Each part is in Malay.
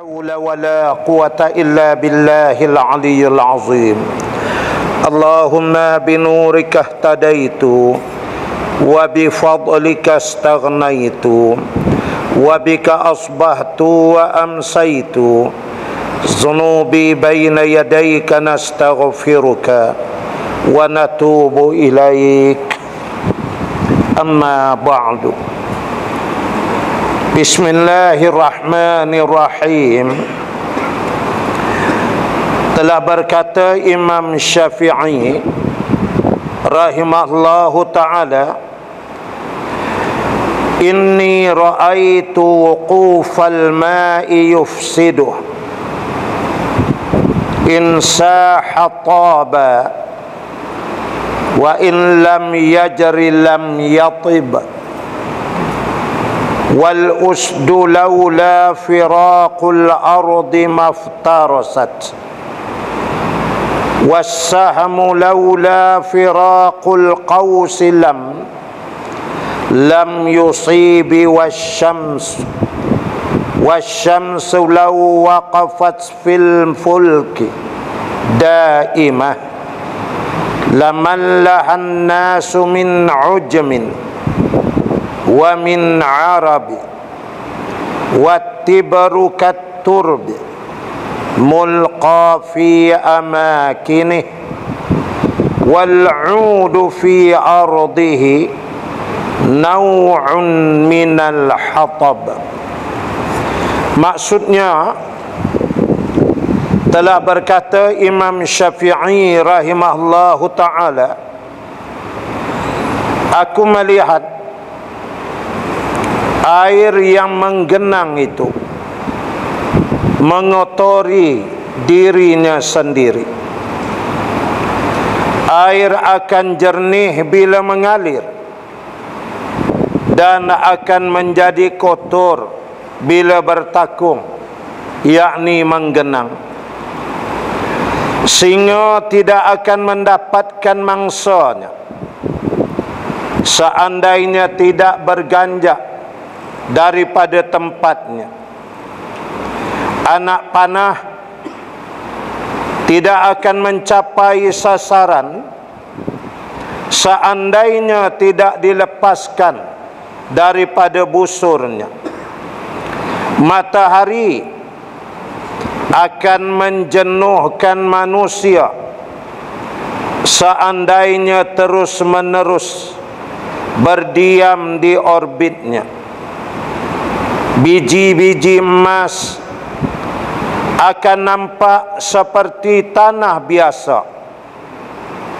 حول ولا قوة إلا بالله العلي العظيم. اللهم بنورك اهتديت وبفضلك استغنيت وبك أصبحت وأمسيت ذنوبي بين يديك نستغفرك ونتوب إليك. أما بعد. Bismillahirrahmanirrahim. Telah berkata Imam Syafi'i rahimahullahu ta'ala, inni ra'aitu wuqufal ma'i yufsiduh in saha taba wa in lam yajri lam yatib wal usdu laula firaqul ardi maftarasat wassahmu laula firaqul qawsi lam yusibi wasyamsu law waqafat fil fulki daimah laman lahan nasu min ujmin wa min arabi wattibru katturbi mulqa fi amakinih wal'udu fi ardihi naw'un minal hatab. Maksudnya, telah berkata Imam Syafi'i rahimahullahu ta'ala, aku melihat air yang menggenang itu mengotori dirinya sendiri. Air akan jernih bila mengalir dan akan menjadi kotor bila bertakung, yakni menggenang, sehingga tidak akan mendapatkan mangsanya seandainya tidak berganjak daripada tempatnya. Anak panah tidak akan mencapai sasaran seandainya tidak dilepaskan daripada busurnya. Matahari akan menjenuhkan manusia seandainya terus-menerus berdiam di orbitnya. Biji-biji emas akan nampak seperti tanah biasa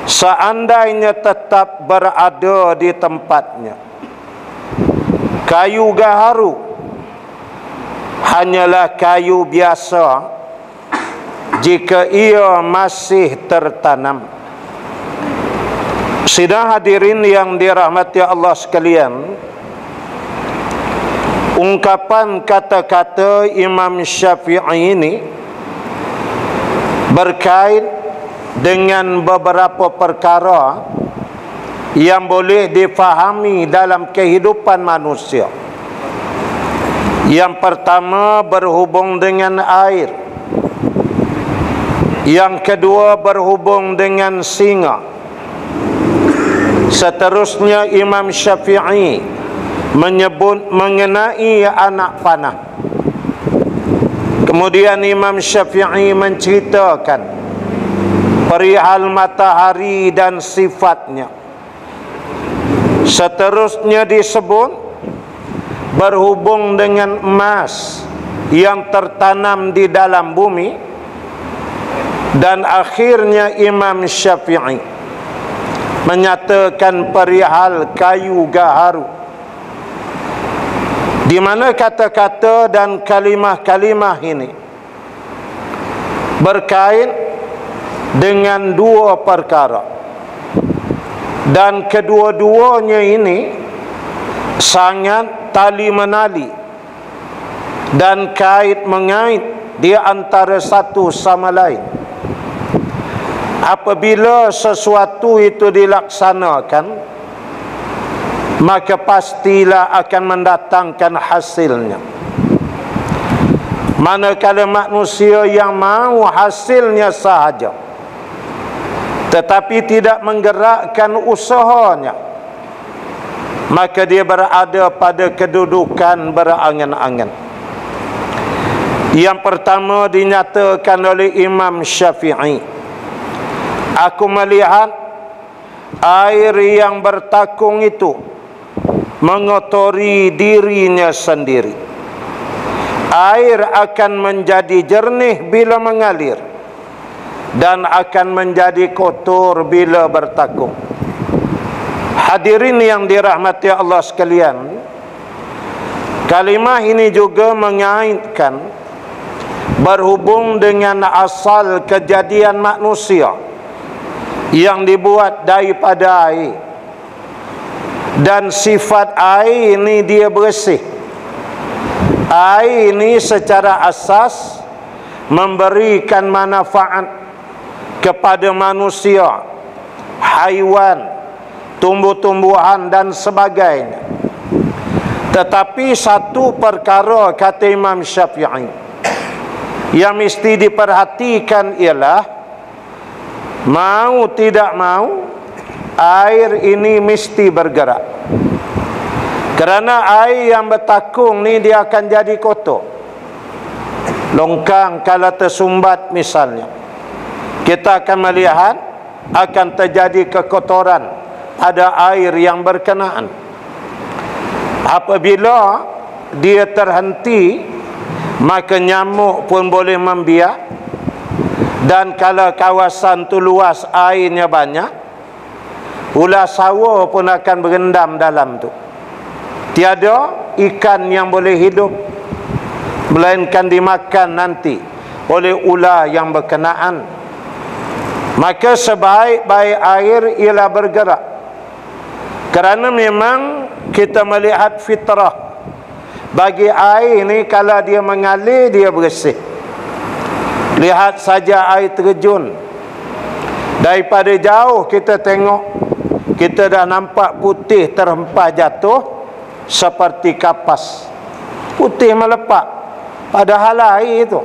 seandainya tetap berada di tempatnya. Kayu gaharu hanyalah kayu biasa jika ia masih tertanam. Sidang hadirin yang dirahmati Allah sekalian, ungkapan kata-kata Imam Syafi'i ini berkait dengan beberapa perkara yang boleh difahami dalam kehidupan manusia. Yang pertama berhubung dengan air. Yang kedua berhubung dengan singa. Seterusnya Imam Syafi'i menyebut mengenai anak panah. Kemudian Imam Syafi'i menceritakan perihal matahari dan sifatnya. Seterusnya disebut berhubung dengan emas yang tertanam di dalam bumi. Dan akhirnya Imam Syafi'i menyatakan perihal kayu gaharu, di mana kata-kata dan kalimah-kalimah ini berkait dengan dua perkara, dan kedua-duanya ini sangat tali menali dan kait mengait di antara satu sama lain. Apabila sesuatu itu dilaksanakan, maka pastilah akan mendatangkan hasilnya. Manakala manusia yang mau hasilnya sahaja, tetapi tidak menggerakkan usahanya, maka dia berada pada kedudukan berangan-angan. Yang pertama dinyatakan oleh Imam Syafi'i, aku melihat air yang bertakung itu mengotori dirinya sendiri. Air akan menjadi jernih bila mengalir dan akan menjadi kotor bila bertakung. Hadirin yang dirahmati Allah sekalian, kalimah ini juga mengaitkan berhubung dengan asal kejadian manusia yang dibuat daripada air, dan sifat air ini dia bersih. Air ini secara asas memberikan manfaat kepada manusia, haiwan, tumbuh-tumbuhan dan sebagainya. Tetapi satu perkara, kata Imam Syafi'i, yang mesti diperhatikan ialah mau tidak mau air ini mesti bergerak. Kerana air yang bertakung ni dia akan jadi kotor. Longkang kalau tersumbat misalnya, kita akan melihat akan terjadi kekotoran pada air yang berkenaan. Apabila dia terhenti, maka nyamuk pun boleh membiak. Dan kalau kawasan tu luas, airnya banyak, ular sawa pun akan berendam dalam tu. Tiada ikan yang boleh hidup, melainkan dimakan nanti oleh ular yang berkenaan. Maka sebaik-baik air ialah bergerak. Kerana memang kita melihat fitrah bagi air ni, kalau dia mengalir dia bersih. Lihat saja air terjun, daripada jauh kita tengok, kita dah nampak putih terhempas jatuh seperti kapas, putih melepak. Padahal air itu,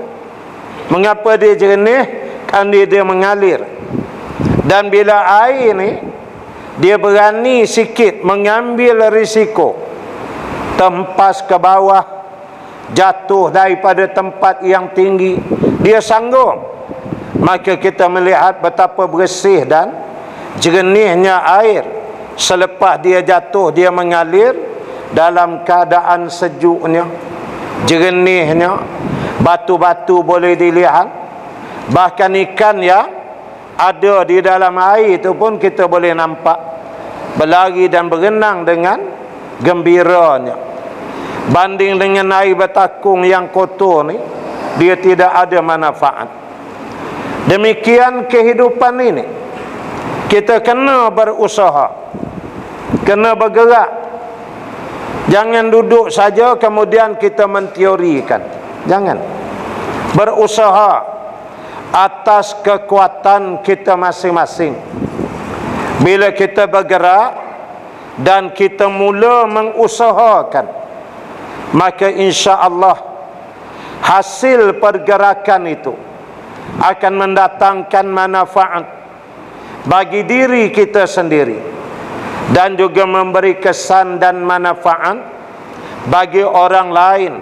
mengapa dia jernih? Kerana dia mengalir. Dan bila air ni, dia berani sikit mengambil risiko terhempas ke bawah, jatuh daripada tempat yang tinggi, dia sanggup. Maka kita melihat betapa bersih dan jernihnya air. Selepas dia jatuh, dia mengalir dalam keadaan sejuknya, jernihnya. Batu-batu boleh dilihat, bahkan ikan yang ada di dalam air itu pun kita boleh nampak berlari dan berenang dengan gembiranya. Banding dengan air bertakung yang kotor ni, dia tidak ada manfaat. Demikian kehidupan ini, kita kena berusaha, kena bergerak. Jangan duduk saja kemudian kita menteorikan. Jangan. Berusaha atas kekuatan kita masing-masing. Bila kita bergerak dan kita mula mengusahakan, maka insya-Allah hasil pergerakan itu akan mendatangkan manfaat bagi diri kita sendiri, dan juga memberi kesan dan manfaat bagi orang lain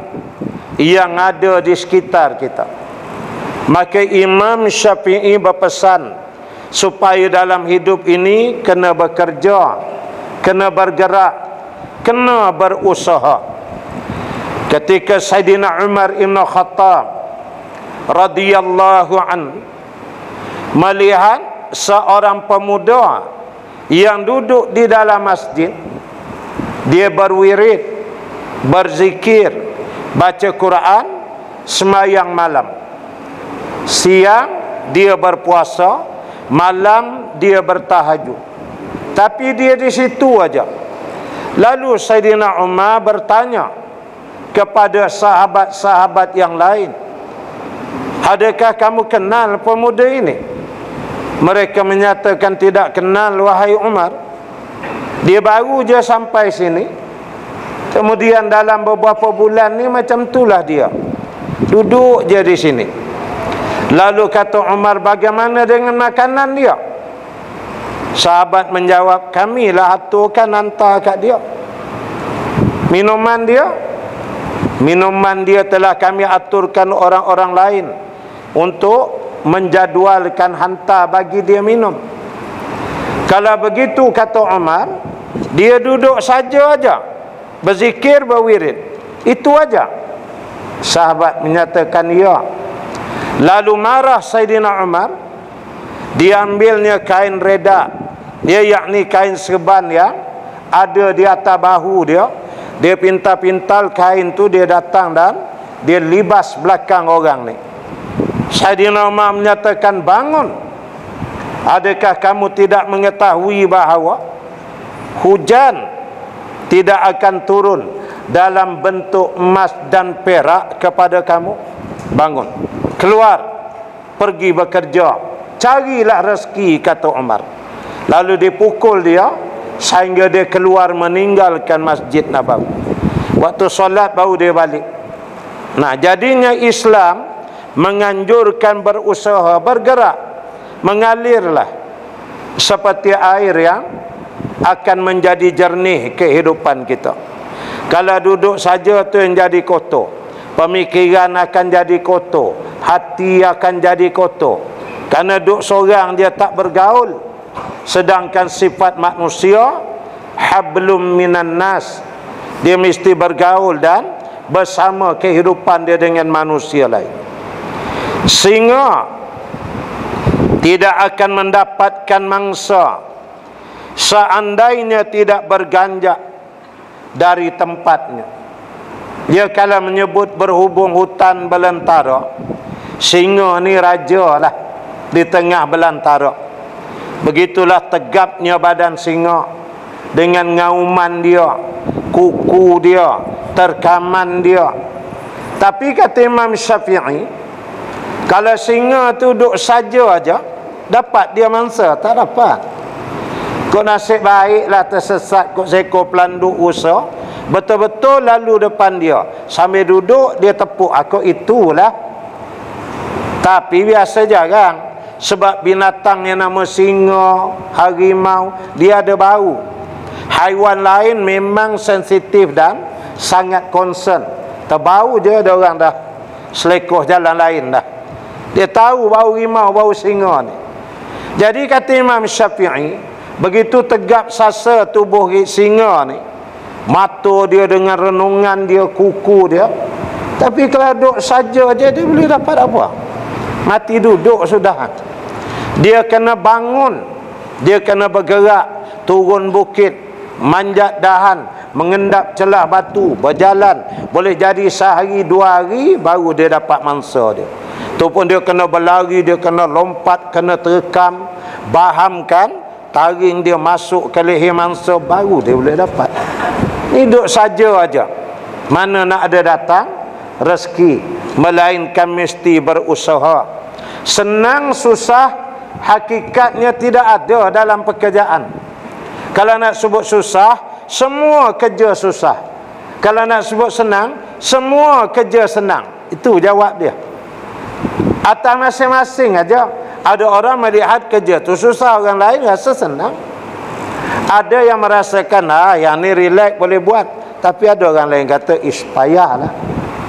yang ada di sekitar kita. Maka Imam Syafi'i berpesan supaya dalam hidup ini kena bekerja, kena bergerak, kena berusaha. Ketika Sayyidina Umar Ibn Khattab radhiyallahu an melihat seorang pemuda yang duduk di dalam masjid, dia berwirid, berzikir, baca Quran, sembahyang malam. Siang dia berpuasa, malam dia bertahajud. Tapi dia di situ aja. Lalu Sayyidina Umar bertanya kepada sahabat-sahabat yang lain, adakah kamu kenal pemuda ini? Mereka menyatakan tidak kenal, wahai Umar. Dia baru je sampai sini. Kemudian dalam beberapa bulan ni macam itulah dia. Duduk je di sini. Lalu kata Umar, bagaimana dengan makanan dia? Sahabat menjawab, kamilah aturkan hantar kat dia. Minuman dia telah kami aturkan orang-orang lain untuk menjadualkan hantar bagi dia minum. Kalau begitu kata Umar, dia duduk saja aja, berzikir, berwirid, itu aja. Sahabat menyatakan ya. Lalu marah Sayyidina Umar, dia ambilnya kain reda, dia yakni kain serban yang ada di atas bahu dia. Dia pintal-pintal kain tu, dia datang dan dia libas belakang orang ni. Sayyidina Umar menyatakan, bangun. Adakah kamu tidak mengetahui bahawa hujan tidak akan turun dalam bentuk emas dan perak kepada kamu? Bangun, keluar, pergi bekerja, carilah rezeki, kata Umar. Lalu dipukul dia sehingga dia keluar meninggalkan Masjid Nabawi. Waktu solat baru dia balik. Nah, jadinya Islam menganjurkan berusaha, bergerak, mengalirlah seperti air yang akan menjadi jernih kehidupan kita. Kalau duduk saja tu yang jadi kotor, pemikiran akan jadi kotor, hati akan jadi kotor. Karena duduk seorang dia tak bergaul. Sedangkan sifat manusia hablum minan nas, dia mesti bergaul dan bersama kehidupan dia dengan manusia lain, sehingga tidak akan mendapatkan mangsa seandainya tidak berganjak dari tempatnya. Dia kalau menyebut berhubung hutan belantara, singa ni raja lah di tengah belantara. Begitulah tegapnya badan singa dengan ngauman dia, kuku dia, terkaman dia. Tapi kata Imam Syafi'i, kalau singa tu duduk saja aja, dapat dia mangsa? Tak dapat. Kau nasib baiklah tersesat kau seekor pelanduk usa, betul-betul lalu depan dia, sambil duduk dia tepuk, aku itulah. Tapi biasa jarang. Sebab binatang yang nama singa, harimau, dia ada bau. Haiwan lain memang sensitif dan sangat concern. Terbau je ada orang dah selekoh jalan lain dah. Dia tahu bau harimau, bau singa ni. Jadi kata Imam Syafi'i, begitu tegap sasa tubuh singa ni, mata dia dengan renungan dia, kuku dia. Tapi kalau duduk saja je, dia boleh dapat apa? Mati duduk sudah. Dia kena bangun, dia kena bergerak, turun bukit, manjat dahan, mengendap celah batu, berjalan. Boleh jadi sehari dua hari baru dia dapat mangsa dia. Tu pun dia kena berlari, dia kena lompat, kena terekam, bahamkan, taring dia masuk ke leher mangsa, baru dia boleh dapat. Ni duduk saja aja, mana nak ada datang rezeki, melainkan mesti berusaha. Senang susah hakikatnya tidak ada dalam pekerjaan. Kalau nak sebut susah, semua kerja susah. Kalau nak sebut senang, semua kerja senang. Itu jawab dia. Atas masing-masing aja. Ada orang melihat kerja tu susah, orang lain rasa senang. Ada yang merasakan yang ni relax boleh buat, tapi ada orang lain kata payahlah.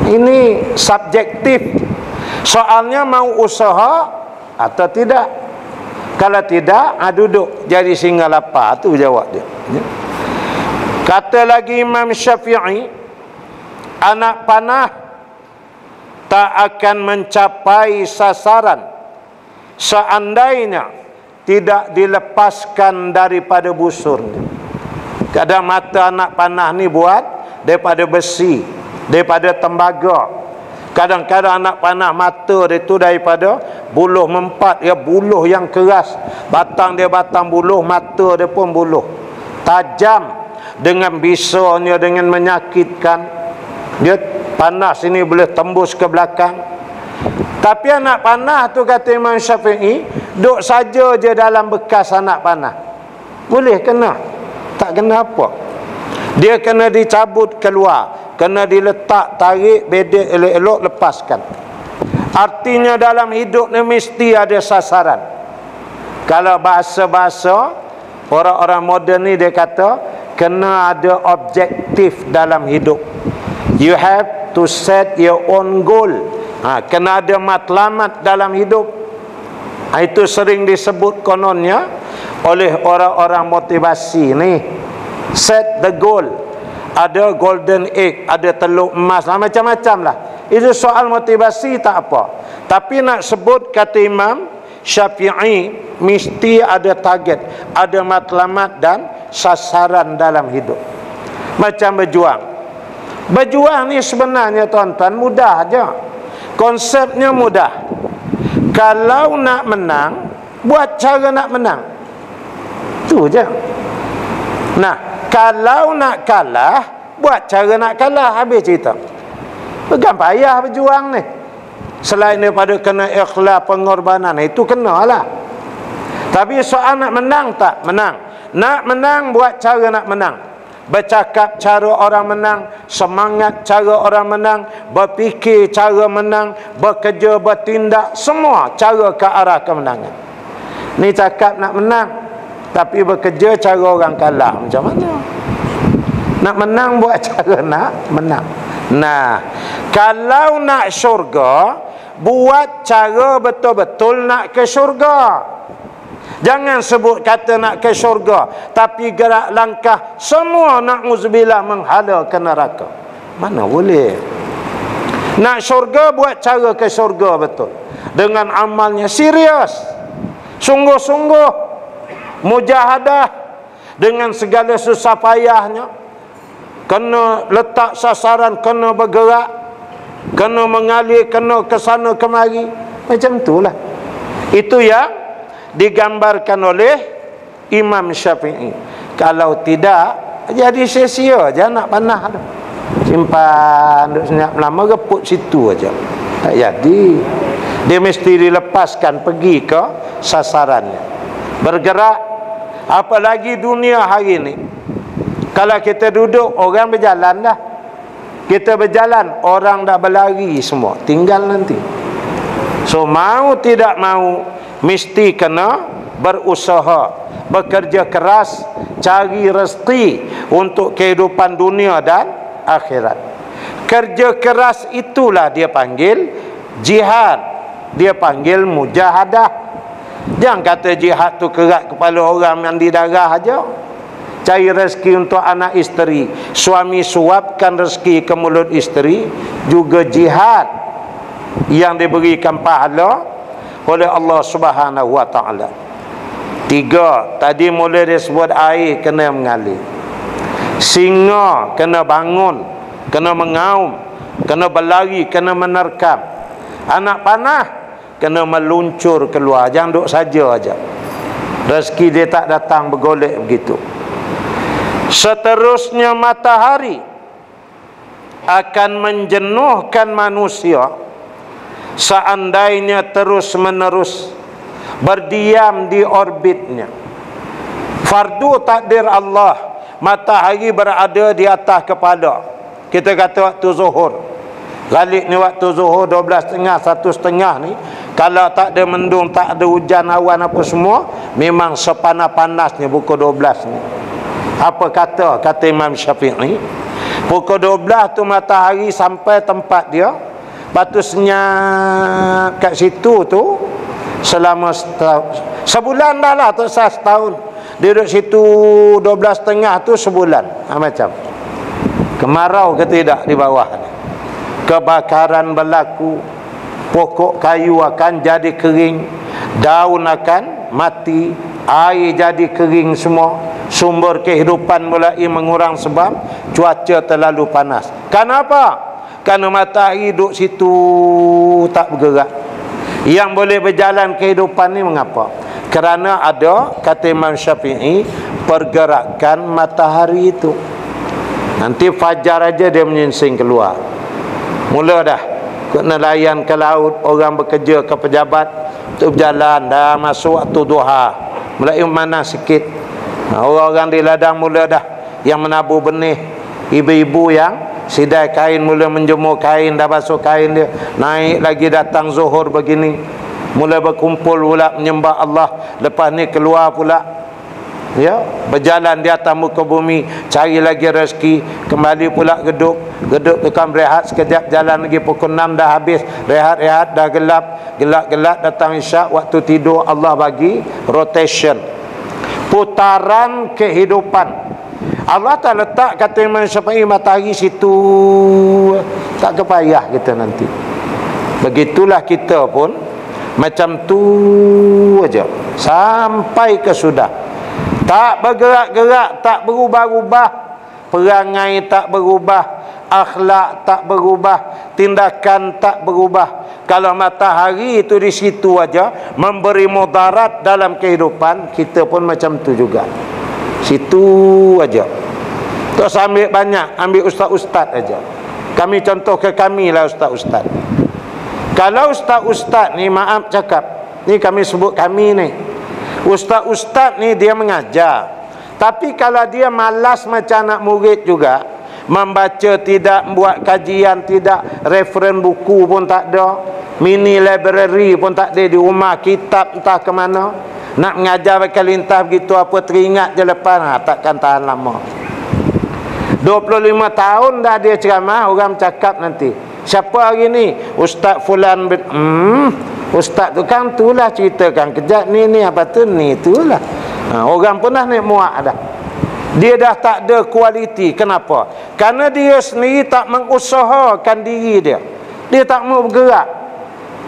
Ini subjektif. Soalnya mau usaha atau tidak. Kalau tidak, duduk jadi singa lapar. Itu jawab dia. Kata lagi Imam Syafi'i, anak panah tak akan mencapai sasaran seandainya tidak dilepaskan daripada busurnya. Kadang mata anak panah ni buat daripada besi, daripada tembaga. Kadang-kadang anak panah mata dia tu daripada buluh mempat, ya buluh yang keras. Batang dia batang buluh, mata dia pun buluh. Tajam, dengan bisanya, dengan menyakitkan. Dia panas ini boleh tembus ke belakang. Tapi anak panah tu kata Imam Syafi'i, duduk saja je dalam bekas anak panah. Boleh kena. Tak kena apa. Dia kena dicabut keluar. kena diletak, tarik, bedek elok-elok, lepaskan. Artinya dalam hidup ni mesti ada sasaran. Kalau bahasa-bahasa orang-orang moden ni dia kata kena ada objektif dalam hidup. You have to set your own goal. Kena ada matlamat dalam hidup. Itu sering disebut kononnya oleh orang-orang motivasi ni. Set the goal. Ada golden egg, ada telur emas lah, macam-macam lah. Itu soal motivasi tak apa. Tapi nak sebut kata Imam Syafi'i, mesti ada target, ada matlamat dan sasaran dalam hidup. Macam berjuang. Berjuang ni sebenarnya tuan-tuan mudah aja. Konsepnya mudah. Kalau nak menang, buat cara nak menang. Tu je. Nah, kalau nak kalah, buat cara nak kalah, habis cerita. Bukan payah berjuang ni. Selain daripada kena ikhlas, pengorbanan, itu kenalah. Tapi soal nak menang tak? Menang. Nak menang, buat cara nak menang. Bercakap cara orang menang, semangat cara orang menang, berfikir cara menang, bekerja, bertindak, semua cara ke arah kemenangan. Ni cakap nak menang, tapi bekerja cara orang kalah. Macam mana? Nak menang, buat cara nak menang. Nah, kalau nak syurga, buat cara betul-betul nak ke syurga. Jangan sebut kata nak ke syurga, tapi gerak langkah semua na'udzubillah menghala ke neraka. Mana boleh? Nak syurga, buat cara ke syurga betul. Dengan amalnya serius, sungguh-sungguh, mujahadah, dengan segala susah payahnya. Kena letak sasaran, kena bergerak, kena mengalir, kena ke sana kemari. Macam itulah. Itu yang digambarkan oleh Imam Syafi'i. Kalau tidak, jadi sia-sia je nak panah tu. Simpan duk senyap lama, reput situ aja. Tak jadi. Dia mesti dilepaskan pergi ke sasarannya. Bergerak. Apalagi dunia hari ni. Kalau kita duduk, orang berjalan dah. Kita berjalan, orang dah berlari semua. Tinggal nanti. So, mau tidak mau, mesti kena berusaha, bekerja keras, cari rezeki untuk kehidupan dunia dan akhirat. Kerja keras itulah dia panggil jihad. Dia panggil mujahadah. Jangan kata jihad tu kerat kepala orang mandi darah aja. Cari rezeki untuk anak isteri, suami suapkan rezeki ke mulut isteri, juga jihad yang diberikan pahala oleh Allah Subhanahu wa ta'ala. 3, tadi mula dia sebut air kena mengalir. Singa kena bangun, kena mengaum, kena berlari, kena menerkam. Anak panah kena meluncur keluar, jangan duduk saja aja. Rezeki dia tak datang bergolek begitu. Seterusnya matahari akan menjenuhkan manusia seandainya terus-menerus berdiam di orbitnya. Fardu takdir Allah, matahari berada di atas kepala. Kita kata waktu zuhur, Ghalib ni waktu zuhur 12.30, 1.30 ni, kalau tak ada mendung, tak ada hujan, awan apa semua, memang sepanas-panasnya pukul 12 ni. Apa kata Imam Syafi'i, pukul 12 tu matahari sampai tempat dia, batu senyap kat situ tu selama sebulan dah lah, tak sah setahun. Dia duduk situ 12.30 tu sebulan. Macam kemarau ke tidak di bawah ni, kebakaran berlaku, pokok kayu akan jadi kering, daun akan mati, air jadi kering semua, sumber kehidupan mulai mengurang sebab cuaca terlalu panas. Kenapa? Kerana matahari duduk situ tak bergerak. Yang boleh berjalan kehidupan ni mengapa? Kerana ada, kata Imam Syafi'i, pergerakan matahari itu. Nanti fajar aja dia menyingsing keluar. Mula dah kena layan ke laut, orang bekerja ke pejabat untuk berjalan, dah masuk waktu duha, mulai mana sikit. Orang-orang di ladang mula dah yang menabur benih, ibu-ibu yang sidai kain, mula menjemur kain, dah basuh kain dia, naik lagi datang zuhur begini, mula berkumpul pula menyembah Allah, lepas ni keluar pula, ya, berjalan di atas muka bumi, cari lagi rezeki, kembali pula geduk tukang berehat sekejap, jalan lagi pukul 6 dah habis, rehat dah gelap datang isyak, waktu tidur Allah bagi rotation, putaran kehidupan. Allah tak letak kata Imam Syafi'i matahari situ, tak kepayah kita nanti. Begitulah kita pun macam tu aja sampai ke sudah, tak bergerak-gerak, tak berubah-ubah, perangai tak berubah, akhlak tak berubah, tindakan tak berubah. Kalau matahari itu di situ aja memberi mudarat dalam kehidupan, kita pun macam tu juga, situ aja. Terus ambil banyak, ambil ustaz-ustaz aja. Kami contoh ke kami lah ustaz-ustaz. Kalau ustaz-ustaz ni, maaf cakap, ni kami sebut kami ni, ustaz-ustaz ni dia mengajar, tapi kalau dia malas macam anak murid juga, membaca tidak, buat kajian tidak, referen buku pun tak ada, mini library pun tak ada di rumah, kitab entah ke mana, nak mengajar pakai lintah begitu apa teringat je lepas, takkan tahan lama. 25 tahun dah dia ceramah, orang cakap nanti, siapa hari ni? Ustaz Fulan bin Ustaz tu kan itulah ceritakan kejap ni apa tu ni itulah. Orang pun dah naik muak dah. Dia dah tak ada kualiti. Kenapa? Kerana dia sendiri tak mengusahakan diri dia. Dia tak mau bergerak.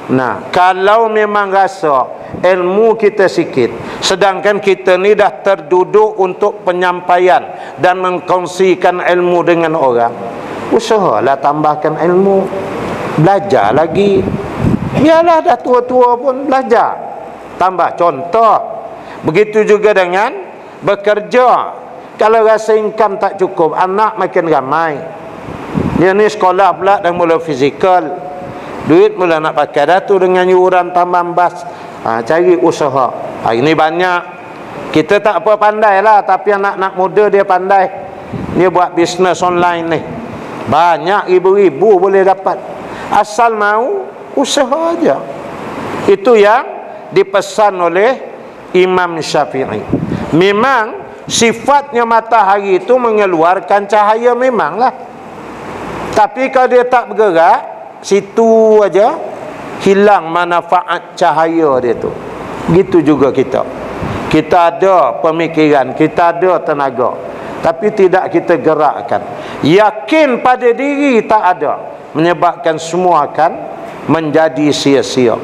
Nah, kalau memang rasa ilmu kita sikit, sedangkan kita ni dah terduduk untuk penyampaian dan mengkongsikan ilmu dengan orang, usahalah tambahkan ilmu, belajar lagi. Biarlah dah tua-tua pun belajar, tambah contoh. Begitu juga dengan bekerja. Kalau rasa income tak cukup, anak makin ramai, dia ni sekolah pula dah mula fizikal, duit mula nak pakai dah tu dengan yuran tambah bas. Cari usaha. Ini banyak. Kita tak apa pandai lah, tapi anak-anak muda dia pandai. Dia buat bisnes online ni, banyak ribu-ribu boleh dapat. Asal mau usaha aja. Itu yang dipesan oleh Imam Syafi'i. Memang sifatnya matahari itu mengeluarkan cahaya, memanglah. Tapi kalau dia tak bergerak, situ aja hilang manfaat cahaya dia tu. Gitu juga kita. Kita ada pemikiran, kita ada tenaga, tapi tidak kita gerakkan. Yakin pada diri tak ada, menyebabkan semua akan menjadi sia-sia.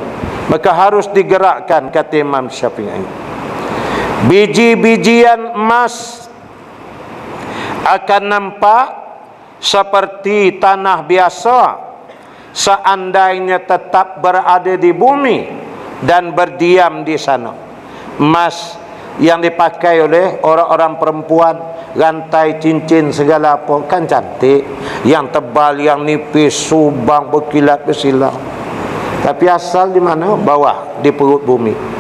Maka harus digerakkan, kata Imam Syafi'i. Biji-bijian emas akan nampak seperti tanah biasa seandainya tetap berada di bumi dan berdiam di sana. Emas yang dipakai oleh orang-orang perempuan, rantai, cincin, segala apa, kan cantik, yang tebal, yang nipis, subang, berkilat bersilau, tapi asal di mana? Bawah, di perut bumi.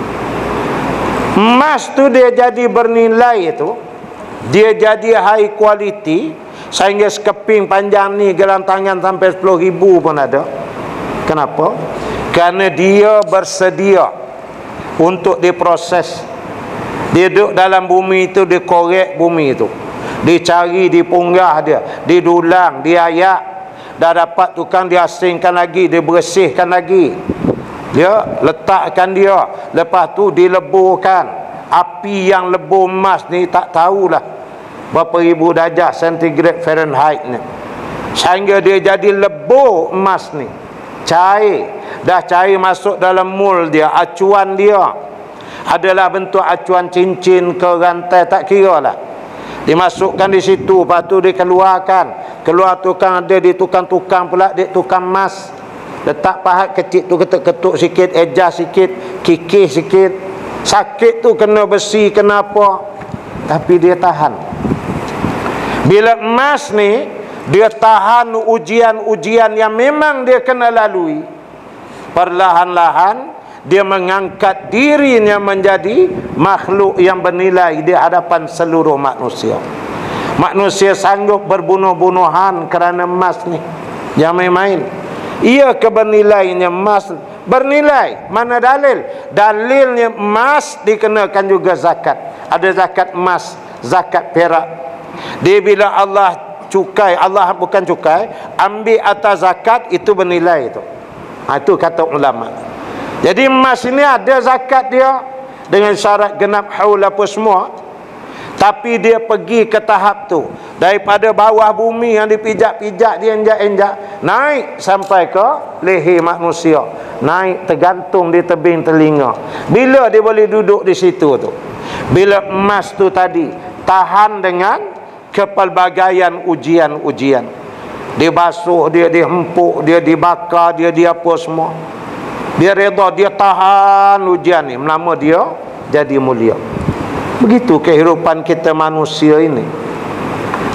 Emas tu dia jadi bernilai, itu dia jadi high quality, sehingga sekeping panjang ni gelang tangan sampai 10.000 pun ada. Kenapa? Kerana dia bersedia untuk diproses. Dia duduk dalam bumi itu, dia korek bumi itu, dicari, dipunggah dia, didulang, diayak. Dah dapat tukang, diasingkan lagi, dibersihkan lagi, dia letakkan dia. Lepas tu dileburkan. Api yang lebur emas ni tak tahulah berapa ribu darjah sentigrade Fahrenheit ni, sehingga dia jadi lebur emas ni, cair. Dah cair masuk dalam mold dia, acuan dia adalah bentuk acuan cincin ke rantai, tak kira lah. Dimasukkan di situ, lepas tu dikeluarkan. Keluar tukang, ada di tukang-tukang pula, di tukang emas, letak pahat kecil tu, ketuk-ketuk sikit, ejas sikit, kikih sikit. Sakit tu kena besi, kena apa, tapi dia tahan. Bila emas ni, dia tahan ujian-ujian yang memang dia kena lalui. Perlahan-lahan dia mengangkat dirinya menjadi makhluk yang bernilai di hadapan seluruh manusia. Manusia sanggup berbunuh-bunuhan kerana emas ni. Jangan main-main. Ia bernilainya emas, bernilai. Mana dalil? Dalilnya emas dikenakan juga zakat. Ada zakat emas, zakat perak. Dia bila Allah cukai, Allah bukan cukai, ambil atas zakat, itu bernilai itu. Itu kata ulama. Jadi emas ini ada zakat dia dengan syarat genap haul apa semua. Tapi dia pergi ke tahap tu, daripada bawah bumi yang dipijak-pijak, dia injak-injak, naik sampai ke leher manusia, naik tergantung di tebing telinga. Bila dia boleh duduk di situ tu? Bila emas tu tadi tahan dengan kepelbagaian ujian-ujian. Dia basuh, dia dihempuk, dia dibakar, dia apa semua. Dia redha, dia tahan ujian ni, lama dia jadi mulia. Begitu kehidupan kita manusia ini.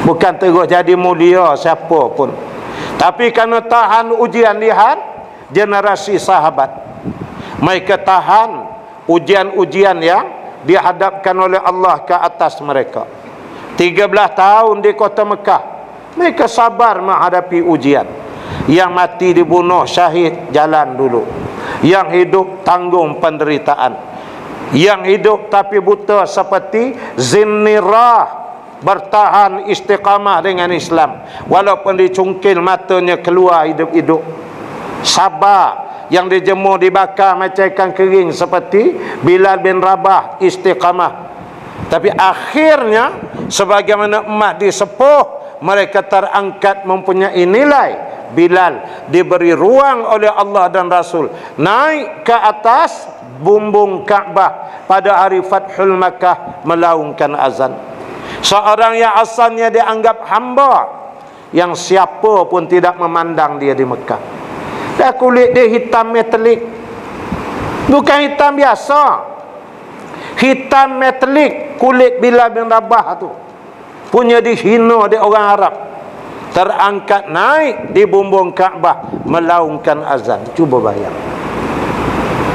Bukan terus jadi mulia siapa pun, tapi kerana tahan ujian. Lihat generasi sahabat, mereka tahan ujian-ujian yang dihadapkan oleh Allah ke atas mereka. 13 tahun di kota Mekah, mereka sabar menghadapi ujian. Yang mati dibunuh syahid, jalan dulu. Yang hidup tanggung penderitaan. Yang hidup tapi buta seperti Zinnirah, bertahan istiqamah dengan Islam walaupun dicungkil matanya keluar hidup-hidup. Sabar. Yang dijemur dibakar macam ikan kering seperti Bilal bin Rabah, istiqamah. Tapi akhirnya sebagaimana emas disepuh, mereka terangkat mempunyai nilai. Bilal diberi ruang oleh Allah dan Rasul naik ke atas bumbung Kaabah pada hari Fathul Makkah melaungkan azan. Seorang yang asalnya dianggap hamba, yang siapa pun tidak memandang dia di Mekah. Dan kulit dia hitam metalik, bukan hitam biasa, hitam metalik. Kulit Bilal bin Rabah tu punya dihina di orang Arab, terangkat naik di bumbung Kaabah melaungkan azan. Cuba bayang.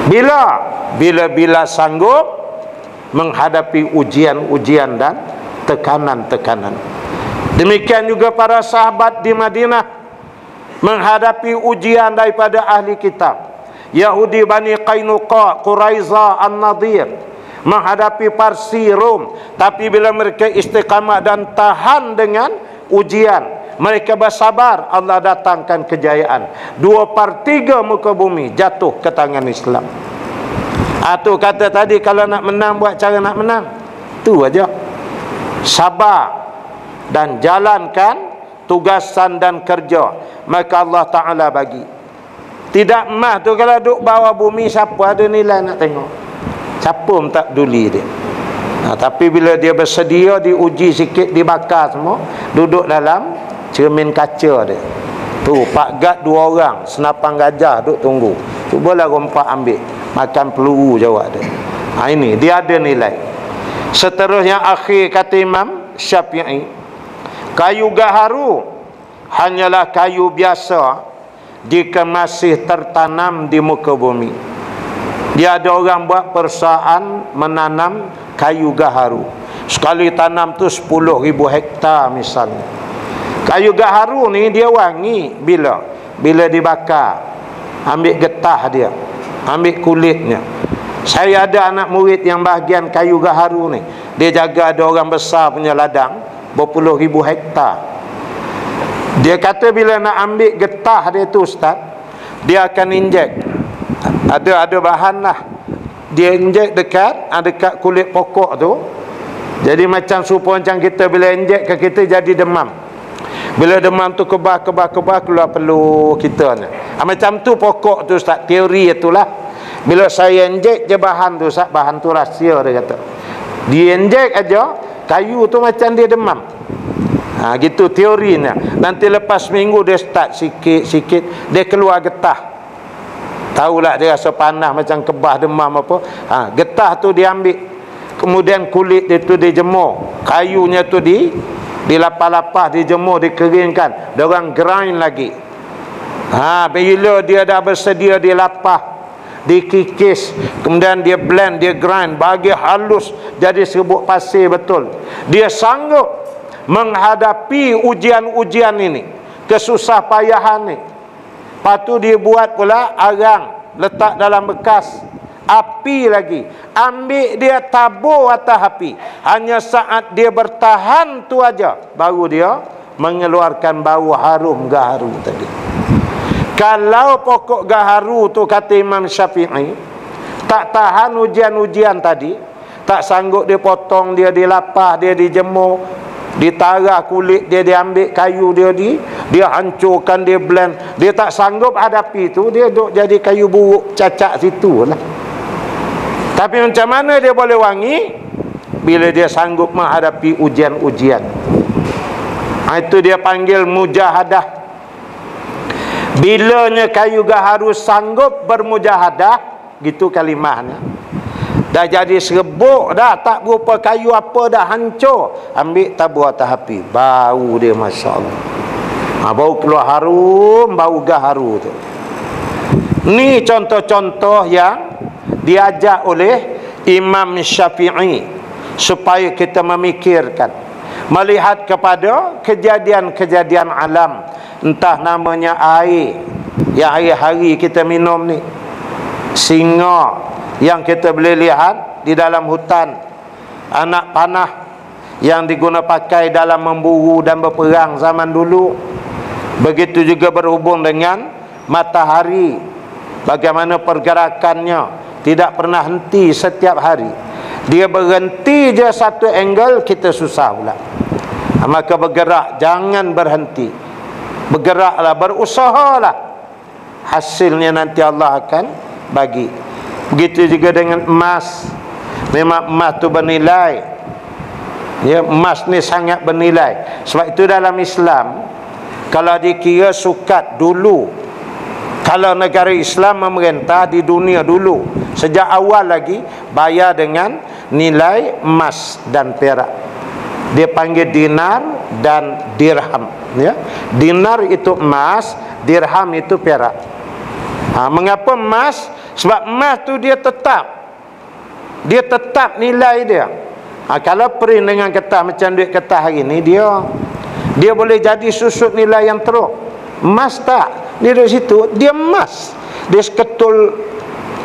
Bila sanggup menghadapi ujian-ujian dan tekanan-tekanan. Demikian juga para sahabat di Madinah menghadapi ujian daripada ahli kitab. Yahudi Bani Qainuqa, Quraiza, An-Nadir, menghadapi Parsi, Rom. Tapi bila mereka istiqamah dan tahan dengan ujian, mereka bersabar, Allah datangkan kejayaan. 2/3 muka bumi jatuh ke tangan Islam. Itu kata tadi, kalau nak menang, buat cara nak menang. Itu aja. Sabar dan jalankan tugasan dan kerja, maka Allah Ta'ala bagi. Tidak emas tu kalau duduk bawah bumi, siapa ada nilai nak tengok? Siapa pun tak peduli dia. Tapi bila dia bersedia, diuji sikit, dibakar semua, duduk dalam cermin kaca dia tu, Pak Gad 2 orang, senapan gajah duk tunggu. Cubalah rompak ambil, makan peluru jawab dia. Ini dia ada nilai. Seterusnya akhir kata Imam Syafi'i, kayu gaharu hanyalah kayu biasa jika masih tertanam di muka bumi. Dia ada orang buat perusahaan menanam kayu gaharu. Sekali tanam tu 10,000 hektar misalnya. Kayu gaharu ni dia wangi bila dibakar. Ambil getah dia, ambil kulitnya. Saya ada anak murid yang bahagian kayu gaharu ni. Dia jaga ada orang besar punya ladang berpuluh ribu hektar. Dia kata bila nak ambil getah dia tu ustaz, dia akan injek. Ada bahan lah. Dia injek dekat kulit pokok tu. Jadi macam supaya macam kita bila injek ke kita jadi demam. Bila demam tu kebah keluar peluh kita ni. Macam tu pokok tu ustaz, teori itulah. Bila saya injek je bahan tu ustaz, bahan tu rahsia dia kata. Dia injek aja, kayu tu macam dia demam. Gitu teorinya. Nanti lepas minggu dia start sikit-sikit dia keluar getah. Tahulah dia rasa panas macam kebah demam apa. Getah tu diambil. Kemudian kulit dia tu dijemur. Kayunya tu dilapah-lapah, dijemur, dikeringkan. Dia orang grind lagi. Bila dia dah bersedia dilapah, dikikis, kemudian dia blend, dia grind, bagi halus jadi serbuk pasir betul. Dia sanggup menghadapi ujian-ujian ini, kesusah payahan ni. Lepas tu dia buat pula arang, letak dalam bekas api lagi, ambil dia tabur atas api. Hanya saat dia bertahan tu aja baru dia mengeluarkan bau harum gaharu tadi. Kalau pokok gaharu tu, kata Imam Syafi'i, tak tahan ujian-ujian tadi, tak sanggup dia potong, dia dilapah, dia dijemur, ditarah kulit dia, diambil kayu dia hancurkan, dia blend, dia tak sanggup hadapi tu, dia duk jadi kayu buruk cacat situ lah. Tapi macam mana dia boleh wangi? Bila dia sanggup menghadapi ujian-ujian. Itu dia panggil mujahadah. Bilanya kayu gaharu sanggup bermujahadah, gitu kalimahnya, dah jadi serbuk dah, tak berupa kayu apa dah, hancur, ambil tabur atas api, bau dia Masya Allah, bau keluar harum, bau gaharu tu. Ni contoh-contoh yang diajak oleh Imam Syafi'i supaya kita memikirkan, melihat kepada kejadian-kejadian alam. Entah namanya air yang hari-hari kita minum ni, singa yang kita boleh lihat di dalam hutan, anak panah yang diguna pakai dalam memburu dan berperang zaman dulu. Begitu juga berhubung dengan matahari, bagaimana pergerakannya tidak pernah henti setiap hari. Dia berhenti je satu angle, kita susah pula. Maka bergerak, jangan berhenti. Bergeraklah, berusahalah, hasilnya nanti Allah akan bagi. Begitu juga dengan emas. Memang emas tu bernilai, ya, emas ni sangat bernilai. Sebab itu dalam Islam, kalau dikira sukat dulu, kalau negara Islam memerintah di dunia dulu, sejak awal lagi bayar dengan nilai emas dan perak. Dia panggil dinar dan dirham, ya. Dinar itu emas, dirham itu perak. Mengapa emas? Sebab emas tu dia tetap nilai dia. Kalau print dengan kertas macam duit kertas hari ni, dia boleh jadi susut nilai yang teruk. Emas tak, dia duduk situ, dia emas, dia seketul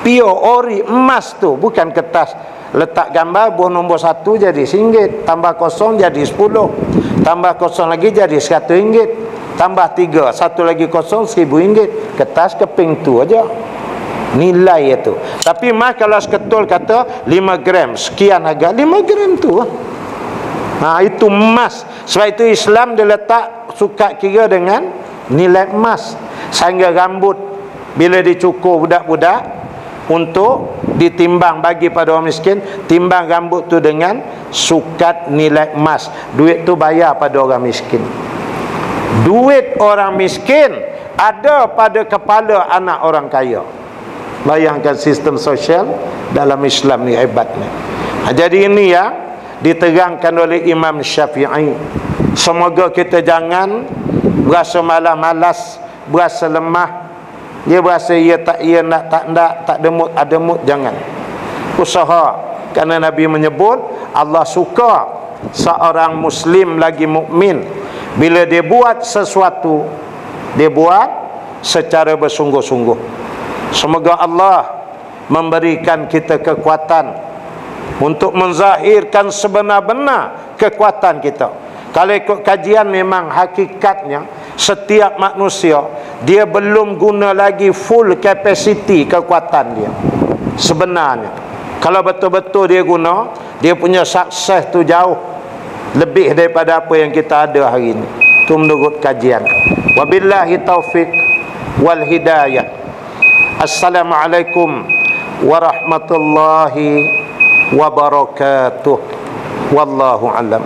pure ori emas tu, bukan kertas. Letak gambar buah nombor 1 jadi RM1, tambah kosong jadi 10, tambah kosong lagi jadi RM100, tambah 3, satu lagi kosong RM1000. Kertas keping tu aja nilai itu. Tapi emas kalau seketul kata 5 gram sekian harga, 5 gram tu itu emas. Sebab itu Islam dia letak sukat kira dengan nilai emas. Sehingga rambut bila dicukur budak-budak untuk ditimbang bagi pada orang miskin, timbang rambut tu dengan sukat nilai emas. Duit tu bayar pada orang miskin. Duit orang miskin ada pada kepala anak orang kaya. Bayangkan sistem sosial dalam Islam ni hebatnya. Jadi ini yang diterangkan oleh Imam Syafi'i. Semoga kita jangan berasa malas-malas, berasa lemah. Dia berasa ia nak tak demut ada mut, jangan. Usaha, kerana Nabi menyebut Allah suka seorang muslim lagi mukmin bila dia buat sesuatu, dia buat secara bersungguh-sungguh. Semoga Allah memberikan kita kekuatan untuk menzahirkan sebenar-benar kekuatan kita. Kalau ikut kajian, memang hakikatnya setiap manusia dia belum guna lagi full capacity kekuatan dia sebenarnya. Kalau betul-betul dia guna, dia punya sukses tu jauh lebih daripada apa yang kita ada hari ini. Itu menurut kajian. Wabillahi taufiq wal hidayah. Assalamualaikum warahmatullahi wabarakatuh. Wallahu alam.